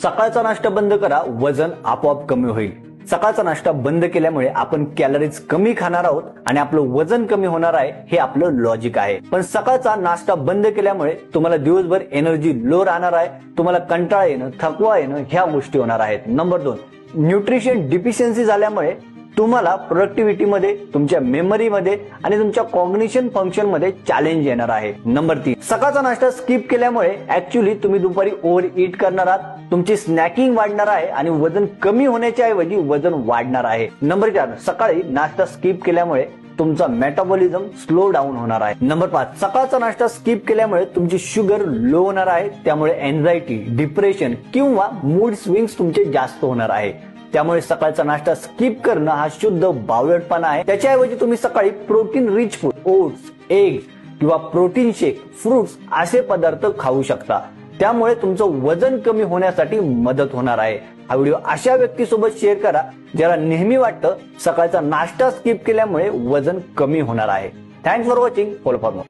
सकाळचा नाश्ता बंद करा, वजन आपोआप कमी होईल। सकाळचा नाश्ता बंद केल्यामुळे आपण कॅलरीज कमी खाणार आहोत आणि आपलं वजन कमी होणार आहे, हे आपलं लॉजिक आहे। पण सकाळचा नाश्ता बंद केल्यामुळे तुम्हाला दिवसभर एनर्जी लो राहणार आहे, तुम्हाला कंटाळा येणं, थकवा येणं ह्या गोष्टी होणार आहेत। नंबर 2, न्यूट्रिशन डिफिशियन्सी झाल्यामुळे तुम्हाला प्रोडक्टिव्हिटी मध्ये, तुमच्या मेमरी मध्ये आणि तुमच्या कॉग्निशन फंक्शन मध्ये चॅलेंज येणार आहे। नंबर 3, सकाळचा नाश्ता स्किप केल्यामुळे ऍक्च्युअली तुम्ही दुपारी ओव्हर ईट करणार आहात, तुमची स्नॅकिंग वाढणार आहे आणि वजन कमी होण्याच्या ऐवजी वजन वाढणार आहे। नंबर 4, सकाळी नाश्ता स्किप केल्यामुळे तुमचा मेटाबॉलिझम स्लो डाऊन होणार आहे। नंबर 5, सकाळचा नाश्ता स्किप केल्यामुळे तुमची शुगर लो होणार आहे, त्यामुळे एन्झायटी, डिप्रेशन किंवा मूड स्विंग्स तुमचे जास्त होणार आहे। त्यामुळे सकाळचा नाश्ता स्किप करणं हा शुद्ध बावळटपणा आहे। त्याच्याऐवजी तुम्ही सकाळी protein rich food, oats, eggs किंवा प्रोटीन शेक, फ्रुट्स असे पदार्थ खाऊ शकता। त्यामुळे तुमचं वजन कमी होण्यासाठी मदत होणार आहे। हा व्हिडिओ अशा व्यक्तीसोबत शेअर करा ज्याला नेहमी वाटतं सकाळचा नाश्ता स्किप केल्यामुळे वजन कमी होणार आहे। Thanks for watching. Follow for more.